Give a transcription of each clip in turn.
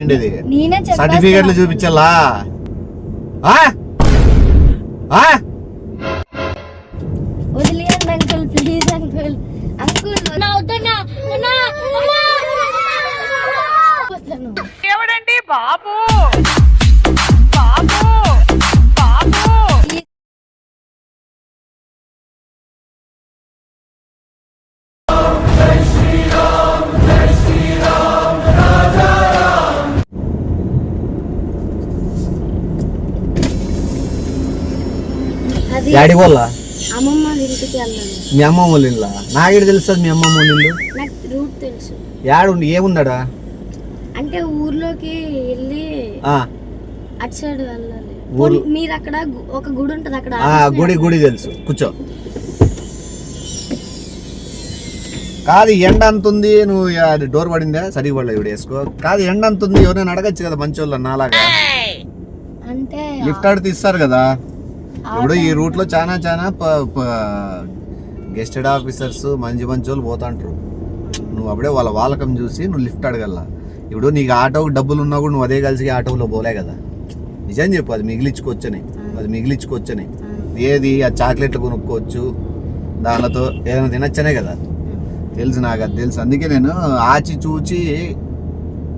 సర్టిఫికెట్లు చూపించాలా? వదిలేయండి అంకుల్, ప్లీజ్ అంకుల్. ఎవడండి బాబు? డాడీ వాళ్ళ అమ్మమ్మ ఇంటికి వెళ్ళాను. మీ అమ్మమ్మ వాళ్ళ ఇల్లా? నాకేడు తెలుస్తుంది మీ అమ్మమ్మ వాళ్ళ ఇల్లు? నాకు రూట్ తెలుసు. యాడుండి ఏముందాడా? అంటే ఊర్లోకి వెళ్ళి అటు సైడ్ వెళ్ళాలి. మీరు అక్కడ ఒక గుడి ఉంటది, అక్కడ గుడి తెలుసు. కూర్చో. కాదు ఎండ అంతుంది, నువ్వు అది డోర్ పడిందా? సరిగ్గా పడలేదు, ఇప్పుడు వేసుకో. కాదు ఎండ అంతుంది, ఎవరైనా అడగచ్చు కదా మంచి వాళ్ళు నాలాగా. అంటే లిఫ్ట్ ఆడితే ఇస్తారు కదా. ఇప్పుడు ఈ రూట్ లో చాలా గెస్టెడ్ ఆఫీసర్స్ మంచి వాళ్ళు పోతాంటారు. నువ్వు అప్పుడే వాళ్ళ వాలకం చూసి నువ్వు లిఫ్ట్ అడగల. ఇప్పుడు నీకు ఆటోకి డబ్బులు ఉన్నా కూడా నువ్వు అదే కలిసి ఆటోలో పోలే కదా. నిజం చెప్పు, అది మిగిలించుకోవచ్చని. ఏది ఆ చాక్లెట్లు కొనుక్కోవచ్చు, దానితో ఏదైనా తినచ్చనే కదా. తెలుసు, నాకు అది తెలుసు. అందుకే నేను ఆచి చూచి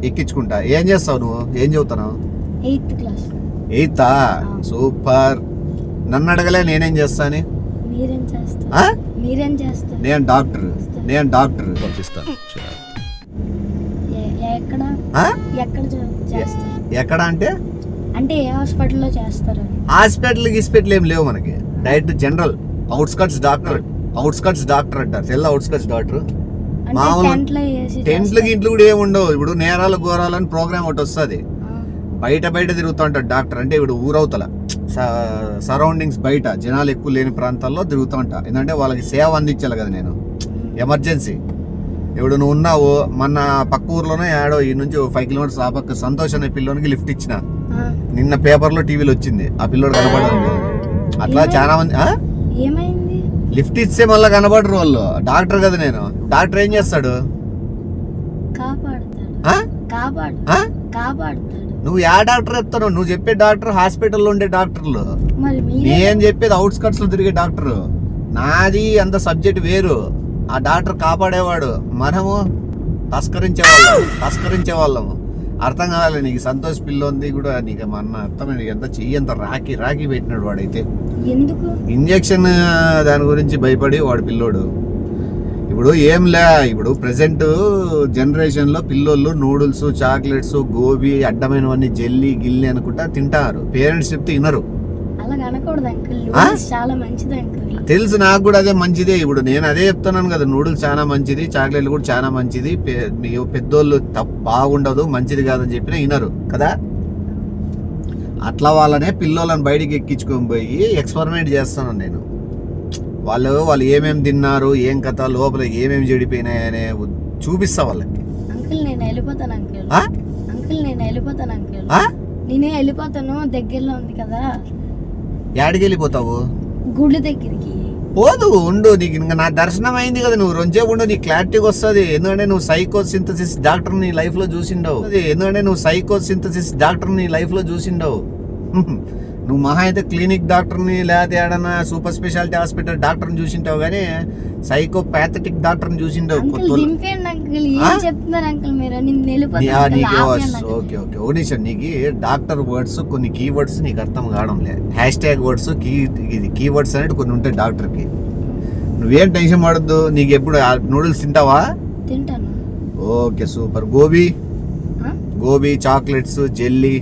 ఎక్కించుకుంటా. ఏం చేస్తావు నువ్వు? ఏం చదువుతున్నావు? 8th class. 8th? సూపర్. నన్ను అడగలే నేనేం చేస్తాను? నేను డాక్టర్ పంపిస్తాను. ఎక్కడ అంటే ఏ హాస్పిటల్లో చేస్తారు? హాస్పిటల్ ఏం లేవు మనకి. డైరెక్ట్ జనరల్ అవుట్స్కట్స్ డాక్టర్ అంటారు. తెల్ల అవుట్స్కట్స్ డాక్టర్. మామూలు టెంట్లు గింట్లు కూడా ఏమి ఉండవు. ఇప్పుడు నేరాలు ఘోరాలని ప్రోగ్రామ్ ఒకటి వస్తుంది. బయట తిరుగుతూ ఉంటాడు డాక్టర్. అంటే ఇప్పుడు ఊరవతల సరౌండింగ్స్ బయట జనాలు ఎక్కువ లేని ప్రాంతాల్లో తిరుగుతూ ఉంటా. ఎందుకంటే వాళ్ళకి సేవ అందించాలి కదా. నేను ఎమర్జెన్సీ. ఇప్పుడు నువ్వు ఉన్నావు, మన పక్క ఊర్లోనే ఆడో ఈ నుంచి 5 కిలోమీటర్స్ ఆ పక్క సంతోష్ అనే పిల్లోనికి లిఫ్ట్ ఇచ్చిన. నిన్న పేపర్లో టీవీలో వచ్చింది. ఆ పిల్లోడు కనబడడం లేదు. అట్లా చాలా మంది లిఫ్ట్ ఇస్తే మళ్ళీ కనబడరు వాళ్ళు. డాక్టర్ కదా నేను. డాక్టర్ ఏం చేస్తాడు? నువ్వు యా డాక్టర్ చెప్తావు? నువ్వు చెప్పే డాక్టర్ హాస్పిటల్లో ఉండే డాక్టర్లు. నేను చెప్పేది అవుట్స్కట్స్ లో తిరిగే డాక్టర్. నాది అంత సబ్జెక్ట్ వేరు. ఆ డాక్టర్ కాపాడేవాడు, మనము తస్కరించే వాళ్ళము. అర్థం కావాలి నీకు. సంతోష్ పిల్లోంది కూడా నీకు మన అర్థం. ఎంత చెయ్యి ఎంత రాకి పెట్టినాడు వాడైతే. ఇంజక్షన్ దాని గురించి భయపడి వాడు పిల్లోడు. ఇప్పుడు ఇప్పుడు ప్రెసెంట్ జనరేషన్ లో పిల్లోళ్ళు నూడిల్స్, చాక్లెట్స్, గోబీ, అడ్డమైనవన్నీ జెల్లీ గిల్లి అనుకుంటా తింటారు. పేరెంట్స్ చెప్తే వినరు. తెలుసు, నాకు కూడా అదే మంచిదే. ఇప్పుడు నేను అదే చెప్తున్నాను కదా, నూడిల్స్ చాలా మంచిది, చాక్లెట్లు కూడా చాలా మంచిది. పెద్దోళ్ళు బాగుండదు, మంచిది కాదని చెప్పినా వినరు కదా. అట్లా వాళ్ళనే పిల్లోళ్ళని బయటికి ఎక్కించుకొని పోయి ఎక్స్పెరిమెంట్ చేస్తాను నేను. వాళ్ళు ఏమేమి తిన్నారు, ఏం కథ, లోపల ఏమేమి చెడిపోయినాయనే చూపిస్తా వాళ్ళకి. నేనే వెళ్ళిపోతాను, దగ్గరలో ఉంది కదా. యాడికి వెళ్ళిపోతావు? గుడి దగ్గరికి. పోదు, ఉండు. నీకు ఇంకా నా దర్శనం అయింది కదా. నువ్వు రెండుసేపు ఉండు, నీకు క్లారిటీగా వస్తుంది. ఎందుకంటే నువ్వు సైకోసింథసిస్ డాక్టర్ నీ లైఫ్ లో చూసిండవు. నువ్వు మహా అయితే క్లినిక్ డాక్టర్ని, లేకపోతే ఏడన్నా సూపర్ స్పెషాలిటీ హాస్పిటల్ డాక్టర్ని చూసింటావు, కానీ సైకోపాథటిక్ డాక్టర్ని చూసింటావు. ఓకే నీకు డాక్టర్ వర్డ్స్ కొన్ని కీవర్డ్స్ నీకు అర్థం కావడం లేదు. హ్యాష్ట్యాగ్ వర్డ్స్, కీవర్డ్స్ అనేది కొన్ని ఉంటాయి డాక్టర్కి. నువ్వేం టెన్షన్ పడద్దు. నీకు ఎప్పుడు నూడిల్స్ తింటావా? తింటాను. Okay super. Gobi, chocolates, jelly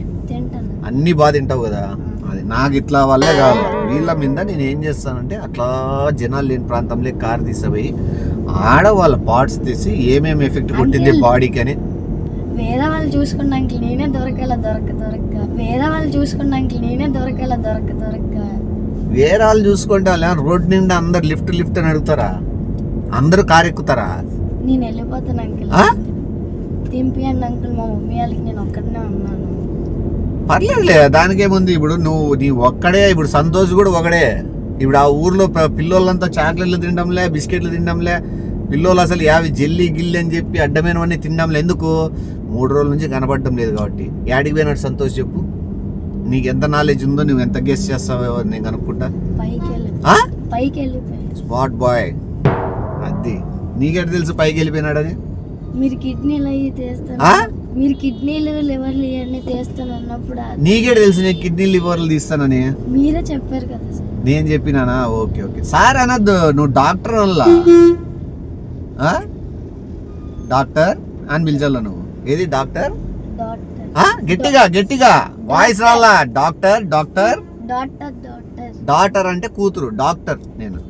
అన్ని బాగా తింటావు కదా. అది నాకు ఇట్లా వల్లే కాదు. వీళ్ళ మీద నేను ఏం చేస్తానంటే, అట్లా జనాలు లేని ప్రాంతంలో కార్ తీసుకుపోయి వాళ్ళ పార్ట్స్ తీసి ఏమేమి ఎఫెక్ట్ కొట్టింది బాడీకి అని. వేరే వాళ్ళు చూసుకున్నాక నేనే దొరక. వేరే వాళ్ళు చూసుకుంటే రోడ్ నిండా అందరు లిఫ్ట్ అని అడుగుతారా? అందరూ కార్ ఎక్కుతారా? నేను వెళ్ళిపోతాను అంకుల్. దింపియండి అంకుల్, మా మమ్మీ వాళ్ళకి నేను ఒక్కడనే ఉన్నాను. పర్లేదులే, దానికేముంది. ఇప్పుడు నీ ఒక్కడే. ఇప్పుడు సంతోష్ కూడా ఒకడే. ఇప్పుడు ఆ ఊర్లో పిల్లోళ్ళంతా చాక్లెట్లు తినడంలే, బిస్కెట్లు తినడంలే. పిల్లోళ్ళు అసలు యావి జెల్లీ గిల్లి అని చెప్పి అడ్డమైనవన్నీ తినడంలే. ఎందుకు? 3 రోజుల నుంచి కనపడటం లేదు కాబట్టి. యాడికి పోయినాడు సంతోష్ చెప్పు? నీకు ఎంత నాలెడ్జ్ ఉందో, నువ్వు ఎంత గెస్ చేస్తావో నేను కనుక్కుంటా. పైకి వెళ్ళిపోయి స్మార్ట్ బాయ్. అది నీకెట్ తెలుసు పైకి వెళ్ళిపోయినాడని? మీరు కిడ్నీలు అవి తీస్తారు, మీరు కిడ్నీలు లివర్లు ఇవన్నీ తీస్తాను అన్నప్పుడు నీకేట్ తెలుసు నేను కిడ్నీ లివర్లు తీస్తానని? మీరే చెప్పారు కదా సార్. నేను చెప్పినానా? ఓకే ఓకే సార్ అనద్దు, నువ్వు డాక్టర్ వల్ల డాక్టర్ అని పిలిచాల నువ్వు. ఏది డాక్టర్? గట్టిగా గట్టిగా వాయిస్ రాలా. Doctor doctor doctor doctor doctor అంటే కూతురు. డాక్టర్ నేను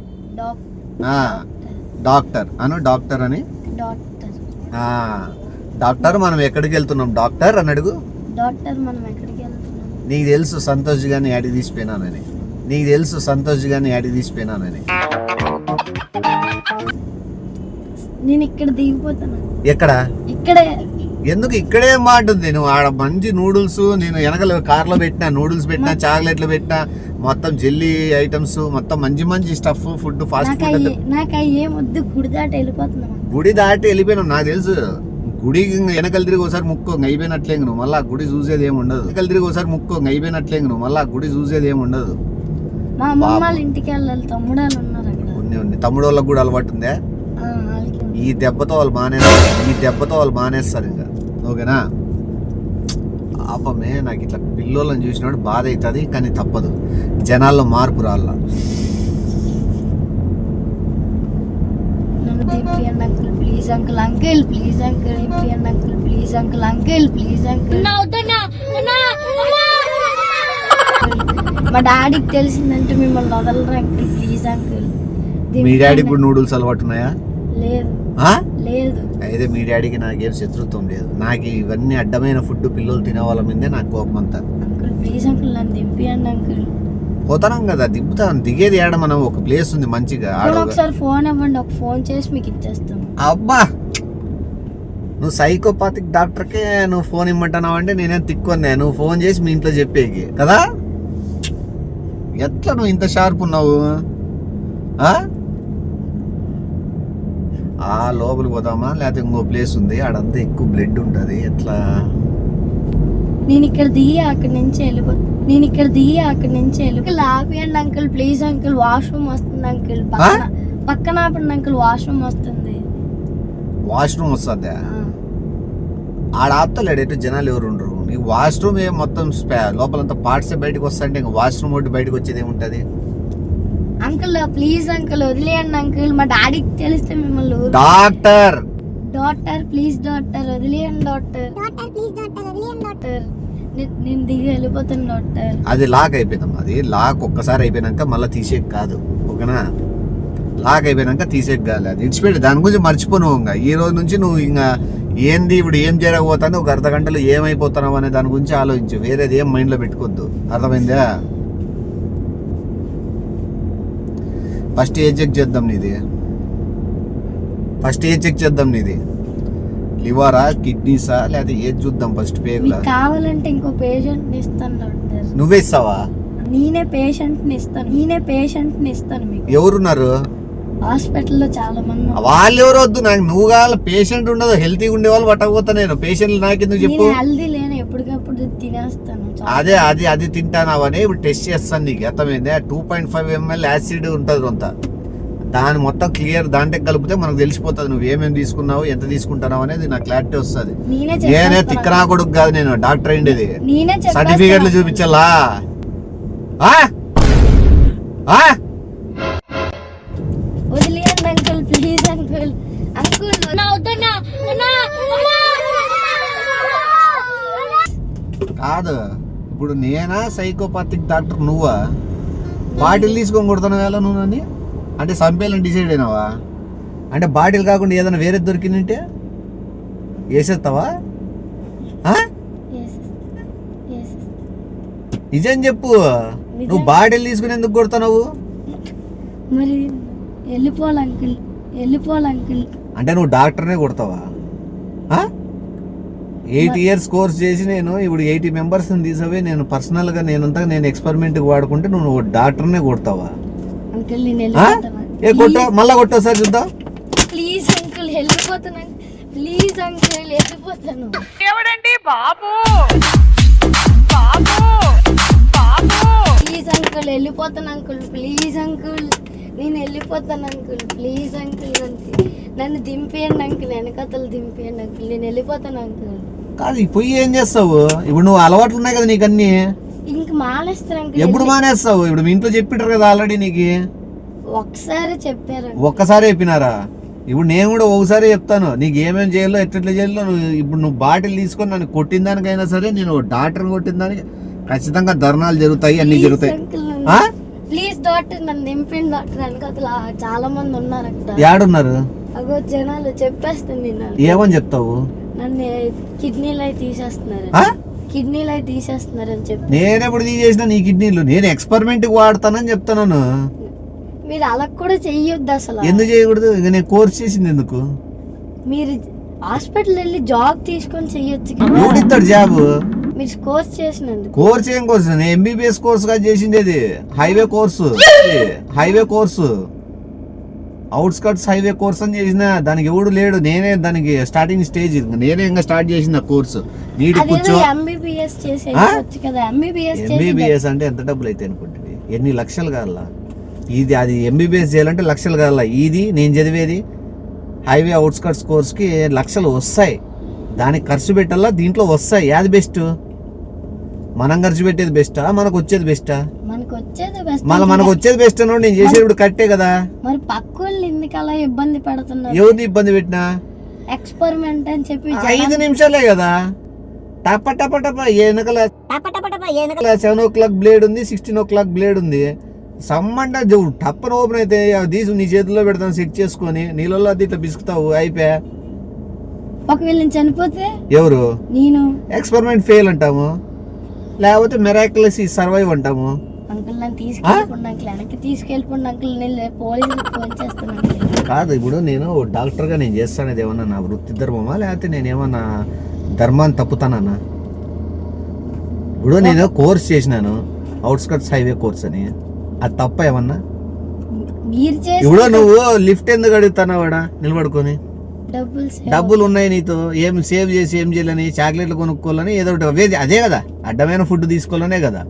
డాక్టర్ అను. డాక్టర్ అని డాక్టర్. మనం ఎక్కడికి వెళ్తున్నాం డాక్టర్ అని అడుగు. డాక్టర్ మనం ఎక్కడికి వెళ్తున్నాం? నీకు తెలుసు సంతోష్ గారిని యాడికి తీసిపోయినానని. నీకు తెలుసు సంతోష్ గారిని యాడికి తీసిపోయినానని. నేను ఇక్కడ దిగిపోతాను. ఎక్కడ? ఇక్కడే. ఎందుకు ఇక్కడే మాట ఉంది? నువ్వు ఆడ మంచి నూడిల్స్, నేను వెనకల కార్లో పెట్టినా నూడిల్స్ పెట్టినా, చాక్లెట్లు పెట్టినా, మొత్తం జెల్లీ ఐటమ్స్, మొత్తం మంచి మంచి స్టఫ్ ఫుడ్, ఫాస్ట్ ఫుడ్. నాకు ఏం వద్దు, గుడి దాటి వెళ్ళిపోతున్నాం. గుడి దాటి వెళ్ళిపోయినావు నాకు తెలుసు. గుడి వెనకలు తిరిగి ఒకసారి ముక్కో అయిపోయినట్లే నువ్వు మళ్ళీ గుడి చూసేది ఏమి ఉండదు. వెనకలు తిరిగి ఒకసారి ముక్కో అయిపోయినట్లే నువ్వు మళ్ళీ గుడి చూసేది ఏమి ఉండదు. మా అమ్మ వాళ్ళ ఇంటికి వెళ్ళాలి, తమ్ముడు వాళ్ళు ఉన్నారు అక్కడ. ఉంది తమ్ముడు వాళ్ళకి కూడా అలవాటు ఉందే. ఈ దెబ్బతో వాళ్ళు మానేస్తారు ఇంకా. ఓకేనా? పాపమే నాకు ఇట్లా పిల్లోళ్ళని చూసినప్పుడు బాధ అవుతుంది, కానీ తప్పదు, జనాల్లో మార్పు రాళ్ళ. Please uncle, uncle please uncle, uncle please uncle, uncle please uncle. మా డాడీకి తెలిసిందంటే మిమ్మల్ని వదలరు అంకుల్, ప్లీజ్ అంకుల్. మీ డాడీకి కూడా నూడిల్స్ అలవాటు ఉన్నాయా? లేదు లేదు. అయితే మీ డాడీకి నాకేం శత్రుత్వం లేదు. నాకు ఇవన్నీ అడ్డమైన ఫుడ్ పిల్లలు తినే వాళ్ళ మీదే నాకు కోపం అంతా. అంకుల్ ప్లీజ్ అంకుల్, నన్ను దింపియండి అంకుల్. పోతాం కదా, దింపుతాను. దిగేది ఏడ మనం ఒక ప్లేస్ ఉంది మంచిగా. ఒకసారి ఫోన్ ఇవ్వండి, ఒక ఫోన్ చేసి మీకు ఇచ్చేస్తాను. అబ్బా, నువ్వు సైకోపాతిక్ డాక్టర్కే నువ్వు ఫోన్ ఇమ్మంటున్నావు అంటే నేనేం తిక్కున్నా. నువ్వు ఫోన్ చేసి మీ ఇంట్లో చెప్పేకి కదా. ఎట్లా నువ్వు ఇంత షార్ప్ ఉన్నావు? లోపలికి పోదామా, లేకపోతే ఇంకో ప్లేస్ ఉంది ఆడంతా ఎక్కువ బ్లడ్ ఉంటుంది. ఎట్లా? నేను ఇక్కడ దిగి అక్కడి నుంచి వెళ్ళిపోయి ఆపియండి అంకుల్, ప్లీజ్ అంకుల్, వాష్రూమ్ వస్తుంది అంకుల్. పక్కన ఆపండి అంకుల్, వాష్రూమ్ వస్తుంది. వాష్రూమ్ వస్తుందా? ఆడ ఆపుతలేడు, ఎటు జనాలు ఎవరు ఉండరు. నీకు వాష్రూమ్ ఏం మొత్తం లోపలంతా పార్ట్స్ బయటకు వస్తాయంటే ఇంకా వాష్రూమ్ ఒకటి బయటకు వచ్చేది ఏముంటది? అంకుల్ ప్లీజ్ అంకుల్, వదిలేయండి అంకుల్. మా డాడీకి తెలిస్తే మిమ్మల్ని. డాక్టర్ ప్లీజ్ డాక్టర్, వదిలేయండి డాక్టర్. నేను దిగి వెళ్ళిపోతాను డాక్టర్. అది లాక్ అయిపోయిందమ్మా. అది లాక్ ఒక్కసారి అయిపోయినాక మళ్ళీ తీసేక కాదు. ఓకేనా? లాక్ అయిపోయినాక తీసేక కాదు. అది ఇచ్చిపెట్టి దాని గురించి మర్చిపోను. ఇంకా ఈ రోజు నుంచి నువ్వు ఇంకా ఏంది ఇప్పుడు ఏం జరగబోతుంది, ఒక అర్ధ గంటలో ఏమైపోతున్నావు అనే దాని గురించి ఆలోచించు. వేరేది ఏం మైండ్లో పెట్టుకోవద్దు. అర్థమైందా? ఫస్ట్ ఏ చెక్ చేద్దాం నీది? లివరా, కిడ్నీసా, లేదా ఏది చూద్దాం ఫస్ట్? పేగులా? కావాలంటే ఇంకో పేషెంట్ ఇస్తాను డాక్టర్. నువ్వే ఇస్తావా? నేనే పేషెంట్ ని ఇస్తాను. మీకు ఎవరున్నారు హాస్పిటల్లో? చాలా మంది. వాళ్ళు ఎవరు వద్దు నాకు. నువ్వు కావాలి. పేషెంట్ ఉండదు, హెల్తీగా ఉండే వాళ్ళు పట్టకపోతా. నేను పేషెంట్లు నాకెందుకు చెప్పు? హెల్తీ లేను, ఎప్పటికప్పుడు తినేస్తాను. అది తింటానావని ఇప్పుడు టెస్ట్ చేస్తాను నీకు. అర్థమైందా? 2.5 ml యాసిడ్ ఉంటుంది అంత. దాని మొత్తం క్లియర్ దాంట్లో కలిపితే మనకు తెలిసిపోతుంది నువ్వు ఏమేమి తీసుకున్నావు, ఎంత తీసుకుంటున్నావు అనేది నాకు క్లారిటీ వస్తుంది. నేనే తిక్కనా కొడుకు కాదు, నేను డాక్టర్ అయిండేది. సర్టిఫికెట్లు చూపించాలా? వదిలేయండి అంకుల్, ప్లీజ్ అంకుల్. కాదు, ఇప్పుడు నేనా సైకోపాతిక్ డాక్టర్? నువ్వా? బాటిల్ తీసుకొని కొడుతున్నావు కదా నువ్వు నన్ను? అంటే చంపేయాలని డిసైడ్ అయినావా? అంటే బాటిల్ కాకుండా ఏదైనా వేరే దొరికిందంటే వేసేస్తావా? నిజం చెప్పు, నువ్వు బాటిల్ తీసుకుని ఎందుకు కొడుతున్నావు? మరి వెళ్ళిపోవాలి అంకుల్. అంటే నువ్వు డాక్టర్నే కొడతావా? 8 years కోర్స్ చేసి నేను ఇప్పుడు 80 members తీసవే నేను పర్సనల్గా నేను ఎక్స్పెరిమెంట్కి వాడుకుంటే నువ్వు డాక్టర్నే కొడతావా? మళ్ళా కొట్టా సార్ చూద్దాం. ప్లీజ్ అంకుల్, వెళ్ళిపోతాను. ప్లీజ్ అంకుల్ వెళ్ళిపోతాను. ఎవడండి బాబు బాబు బాబు ప్లీజ్ అంకుల్ వెళ్ళిపోతాను అంకుల్. ప్లీజ్ అంకుల్ నేను వెళ్ళిపోతాను అంకుల్. ప్లీజ్ అంకుల్ నన్ను దింపేయండి అంకుల్. వెనకతలు దింపేయండి అంకుల్. నేను వెళ్ళిపోతాను అంకుల్. కాదు ఈ పొయ్యి ఏం చేస్తావు ఇప్పుడు? నువ్వు అలవాట్లు ఉన్నాయి కదా నీకు అన్ని. ఇంక మానేస్తాను అంకుల్. ఎప్పుడు మానేస్తావు? ఇప్పుడు మీ ఇంట్లో చెప్పింటారు కదా ఆల్రెడీ నీకు. ఒకసారి చెప్పారు. ఒక్కసారి చెప్పినారా? ఇప్పుడు నేను కూడా ఒకసారి చెప్తాను నీకు ఏమేమి చేయాలో ఎట్లా చేయాలో. నువ్వు బాటిల్ తీసుకొని నన్ను కొట్టిన దానికైనా సరే, నేను డాక్టర్ కొట్టిన దానికి ఖచ్చితంగా ధర్నాలు జరుగుతాయి, అన్ని జరుగుతాయి. ప్లీజ్ డాక్టర్ నన్ను దింపండి డాక్టర్. వెనకతల చాలా మంది ఉన్నారు అక్కడ. యాడున్నారు? అగో జనాలు చెప్పేస్తుంది. ఏమని చెప్తావు? నన్ను కిడ్నీలు అయి తీసేస్తున్నారు. కిడ్నీలు అయి తీసేస్తున్నారు అని చెప్పి. నేనెప్పుడు తీసేసిన నీ కిడ్నీలు? నేను ఎక్స్పెరిమెంట్ వాడతానని చెప్తాను. మీరు అలా కూడా చెయ్యొద్దు అసలు. ఎందుకు చేయకూడదు? ఇక నేను కోర్స్ చేసింది ఎందుకు? మీరు హాస్పిటల్ వెళ్ళి జాబ్ తీసుకొని చెయ్యొచ్చు. ఎవడిస్తాడు జాబ్? మీరు కోర్స్ చేసినందుకు. కోర్స్ ఏం కోర్సు? నేను ఎంబీబీఎస్ కోర్స్ గా చేసింది. అది highway course. Highway course, outskirts highway course అని చేసిన. దానికి ఎవడు లేడు, నేనే దానికి స్టార్టింగ్ స్టేజ్. నేనే ఇంకా స్టార్ట్ చేసిన కోర్సు. నీటి కూర్చో. ఎంబీబీఎస్ చేసేయచ్చు కదా. ఎంబీబీఎస్ అంటే ఎంత డబ్బులు అయితే అనుకుంటుంది? ఎన్ని లక్షలు కావాలా? ఇది అది ఎంబీబీఎస్ చేయాలంటే లక్షలు కావాలా? ఇది నేను చదివేది హైవే అవుట్స్కట్స్ కోర్స్కి లక్షలు వస్తాయి. దానికి ఖర్చు పెట్టాలా, దీంట్లో వస్తాయి. యాది బెస్ట్? మనం ఖర్చు పెట్టేది బెస్టా, మనకు వచ్చేది బెస్టా? మళ్ళీ మనకు వచ్చేది బెస్ట్ అన్నోడు నేను చేసేది కట్టే కదా. మరి పక్క వాళ్ళు ఎందుకు అలా ఇబ్బంది పెడుతున్నారు? ఎవరిని ఇబ్బంది పెట్టినా? ఎక్స్పెరిమెంట్ అని చెప్పి 5 నిమిషాలే కదా. టప టప టప వెనకల 7 o'clock బ్లేడ్ ఉంది, 16 o'clock బ్లేడ్ ఉంది. సమ్మంట టప్పని ఓపెన్ అయితే తీసి నీ చేతిలో పెడతాను, చెక్ చేసుకొని నీళ్ళలో అది ఇట్లా పిసుకుతావు, అయిపోయా. ఒకవేళ నేను చనిపోతే ఎవరు? నేను. ఎక్స్పెరిమెంట్ ఫెయిల్ అంటాము, లేకపోతే మెరాక్యులస్ సర్వైవ్ అంటాము. అంకుల్ నన్ను తీసుకెళ్ళిపోండి అంకుల్, వెనక్కి తీసుకెళ్ళిపోండి అంకుల్. నేను పోలీసులకు ఫోన్ చేస్తాను. కాదు ఇప్పుడు నేను డాక్టర్గా నేను చేస్తానేది ఏమన్నా నా వృత్తి ధర్మమా, లేకపోతే నేనేమన్నా ధర్మాన్ని తప్పుతానన్నా? ఇప్పుడు నేను కోర్స్ చేసినాను, అవుట్స్కట్స్ హైవే కోర్స్ అని. అది తప్ప ఏమన్నా? మీరు ఇప్పుడు నువ్వు లిఫ్ట్ ఎందుకు అడుగుతున్నావాడా నిలబడుకొని? డబ్బులు ఉన్నాయి నీతో, ఏం సేవ్ చేసి ఏం చేయాలని, చాక్లెట్లు కొనుక్కోవాలని, ఏదో ఒకటి అదే కదా, అడ్డమైన ఫుడ్ తీసుకోవాలనే కదా.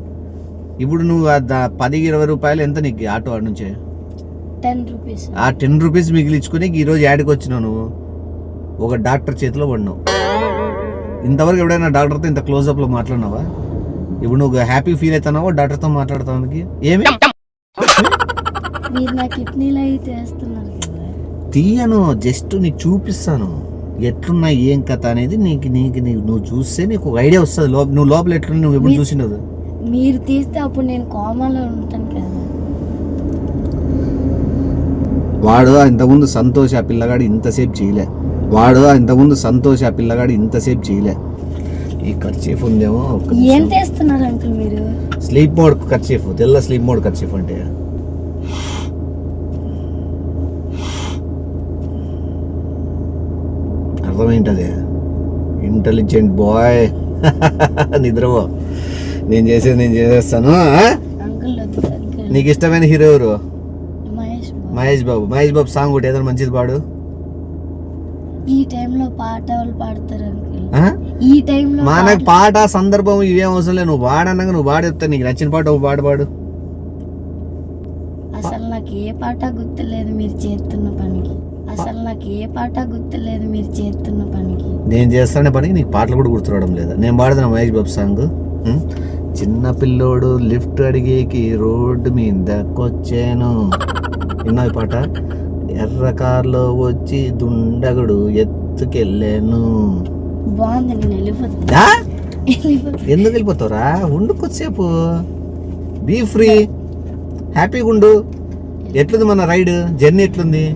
ఇప్పుడు నువ్వు 10-20 రూపాయలు ఎంత నీకు ఆటో ఆడ నుంచే? 10 రూపీస్. ఆ 10 రూపీస్ మిగిలించుకుని ఈరోజు యాడికి వచ్చినావు నువ్వు? ఒక డాక్టర్ చేతిలో పడినావు. ఇంతవరకు ఎవడైనా డాక్టర్తో ఇంత క్లోజ్అప్ లో మాట్లాడినావా? ఇప్పుడు నువ్వు హ్యాపీ ఫీల్ అవుతున్నావా డాక్టర్తో మాట్లాడతానికి? ఏమి మీరు నా కిడ్నీలు అయితే వేస్తున్నారు కదా. తీయను, జస్ట్ నీకు చూపిస్తాను ఎట్లున్నా ఏం కథ అనేది. నీకు నువ్వు చూస్తే నీకు ఒక ఐడియా వస్తుంది. నువ్వు లోపల ఎట్లున్నా నువ్వు ఎప్పుడు చూసినవు? మీరు తీస్తే అప్పుడు నేను కోమాలో ఉంటాను కదా. వాడు ఇంతకుముందు సంతోష్ ఆ పిల్లగాడు ఇంతసేపు చేయలే. ఈ కర్చీఫ్ ఉందేమో. ఏం తెస్తున్నారు అంకుల్ మీరు? స్లీప్ మోడ్ కర్చీఫ్, తెల్ల స్లీప్ మోడ్ కర్చీఫ్ అంటే అర్థమేంటది? Intelligent boy. నిద్రపో, నేను చేసేస్తాను. నీకు ఇష్టమైన హీరో ఎవరు? మహేష్ బాబు సాంగ్ ఒకటి ఏదైనా మంచిది పాడు. ఈ టైంలో పాట వాళ్ళు పాడతారు అంకుల్. ఈ టైంలో మనకు పాట సందర్భం ఇవేం అవసరం లేదు. నువ్వు పాడన్నాక నువ్వు పాడేస్తా. నీకు నచ్చిన పాట ఒక పాట పాడు. అసలు నాకు ఏ పాట గుర్తులేదు మీరు చేస్తున్న పనికి. నేను చేస్తానే పనికి నీకు పాటలు కూడా గుర్తురావడం లేదా? నేను పాడుతున్నా మహేష్ బాబు సాంగ్. చిన్న పిల్లోడు లిఫ్ట్ అడిగేకి రోడ్డు మీదకొచ్చాను. విన్నావు పాట? ఎర్ర కార్లో వచ్చి దుండగుడు ఎత్తుకెళ్ళాను. బాగుంది. ఎందుకు వెళ్ళిపోతావురా? ఉండు కొద్దిసేపు, బీ ఫ్రీ, హ్యాపీగా ఉండు. ఎట్లుంది మన రైడ్ జర్నీ? ఎట్లుంది?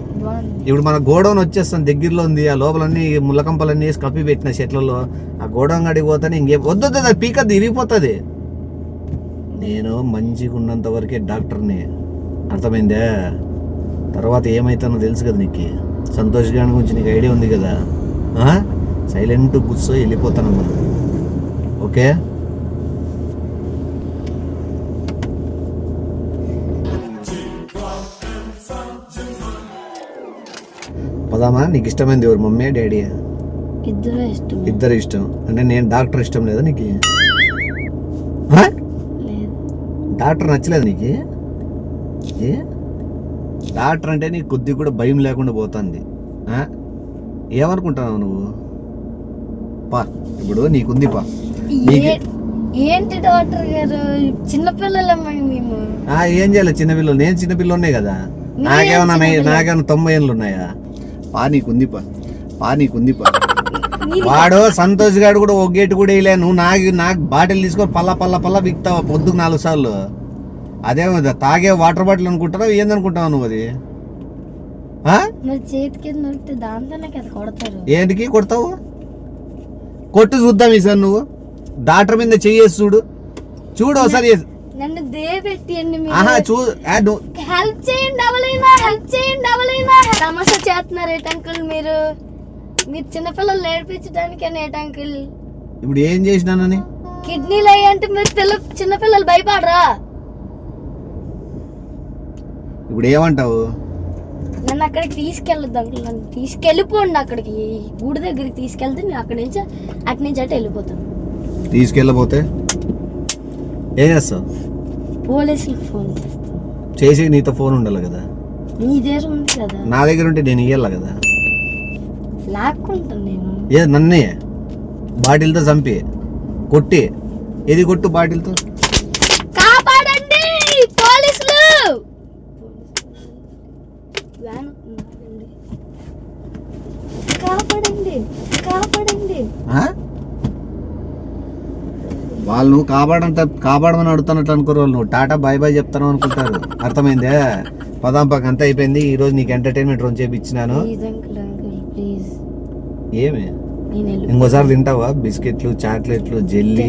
ఇప్పుడు మన గోడౌన్ వచ్చేస్తాను, దగ్గరలో ఉంది. ఆ లోపలన్నీ ముళ్ళకంపలన్నీ వేసి కప్పి పెట్టిన చెట్లలో. ఆ గోడౌన్ గడికి పోతానే ఇంకేం వద్దు, పీకద్దు, ఇరిగిపోతుంది. నేను మంచిగా ఉన్నంత వరకే డాక్టర్ని, అర్థమైందా? తర్వాత ఏమైతానో తెలుసు కదా నీకు. సంతోష్ గారి గురించి నీకు ఐడియా ఉంది కదా. సైలెంట్ కూర్చో వెళ్ళిపోతాను మనం. ఓకే, పదామా? నీకు ఇష్టమైంది ఎవరు? Mummy daddy? ఇద్దరు ఇష్టం ఇద్దరు ఇష్టం అంటే నేను డాక్టర్ ఇష్టం లేదా నీకు? లేదు. డాక్టర్ నచ్చలేదు నీకు? ఏ డాక్టర్ అంటే నీకు కొద్దిగా కూడా భయం లేకుండా పోతుంది. ఏమనుకుంటున్నావు నువ్వు? పా ఇప్పుడు నీకుంది పా. ఏంటి డాక్టర్ గారు, చిన్నపిల్లలమ్మా మేము. ఏం చేయాలి చిన్నపిల్లలు? నేను చిన్నపిల్లనే కదా. నాకేమన్నా 90 ఏళ్ళు ఉన్నాయా? పా నీకుంది పా, పా నీకుంది పా. వాడు సంతోష్ గారు కూడా ఒక గేటు కూడా వేయలే. నువ్వు నాకు బాటిల్ తీసుకొని పల్ల బిక్తావా పొద్దుకు 4 సార్లు. అదేమో తాగే వాటర్ బాటిల్ అనుకుంటావు ఏందనుకుంటావు నువ్వు? అది మరి చేతికి నొరికితే దాంతోనే కదా కొడతారు. ఏంటికి కొడతావు? కొట్టు చూద్దాం ఈసారి. నువ్వు డాక్టర్ మీద చెయ్యేసి చూడు ఒకసారి. నన్ను దేపెట్టియండి, హెల్ప్ చేయండి. సమస్య చేస్తున్నారు ఏట అంకుల్ మీరు చిన్నపిల్లలు నేర్పించడానికి ఏట అంకుల్? ఇప్పుడు ఏం చేసినానని? కిడ్నీలు అయ్యంటే మీరు చిన్నపిల్లలు భయపడరా? ఇప్పుడు ఏమంటావు? నన్ను అక్కడికి తీసుకెళ్ళొద్దు అంకుల్, నన్ను తీసుకెళ్ళిపోండి అక్కడికి, గుడి దగ్గరికి తీసుకెళ్తే నేను అటు నుంచి అటు వెళ్ళిపోతాను. తీసుకెళ్ళబోతే ఏం చేస్తావు? పోలీసులకు ఫోన్ చేస్తాను. చేసి నీతో ఫోన్ ఉండాలి కదా. నీ దగ్గర ఉంది కదా. నా దగ్గర ఉంటే నేను ఇయ్యాలి కదా. లాక్కుంటాను నేను. నన్నే బాటిల్తో చంపి కొట్టి ఏది కొట్టు బాటిల్తో. కాపాడండి పోలీసులు! కాపాడండి. వాళ్ళు కాపాడమని అడుగుతున్నట్టు అనుకోరు. వాళ్ళు నువ్వు టాటా బాయ్ బాయ్ చెప్తాను అనుకుంటారు. అర్థమైందే? పదాంపాక అంతా అయిపోయింది. ఈ రోజు నీకు ఎంటర్టైన్మెంట్ రోజు చేపించినాను. ఏమి ఇంకోసారి తింటావా? బిస్కెట్లు, చాక్లెట్లు, జెల్లీ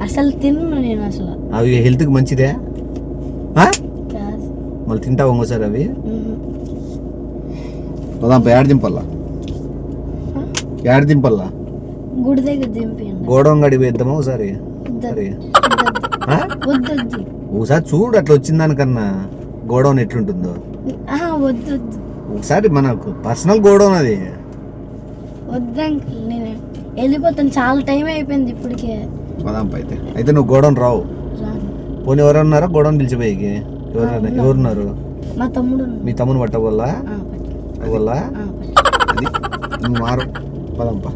అసలు తిన్ను నేను అసలు. అవి హెల్త్ కి మంచిదే. మళ్ళీ తింటావా ఇంకోసారి అవి? పదాంపా ఏడు దింపల్లా గుడి దగ్గర దింపండి. గోడౌన్ గడి వేద్దామా ఒకసారి? ఒకసారి చూడు అట్లా వచ్చిందానికన్నా గోడౌన్ ఎట్లుంటుందో. వద్దు ఒకసారి మనకు పర్సనల్ గోడౌన్ అది. వద్దు అంకుల్, నేను వెళ్ళిపోతాను. చాలా టైం అయిపోయింది ఇప్పటికే. పదాంప అయితే నువ్వు గోడౌన్ రావు. పోనీ ఎవరన్నారా గోడౌన్ పిలిచిపోయి? ఎవరున్నారు? మా తమ్ముడు. మీ తమ్ముని పట్టవల్లా? అది నువ్వు మారు. పదంపా.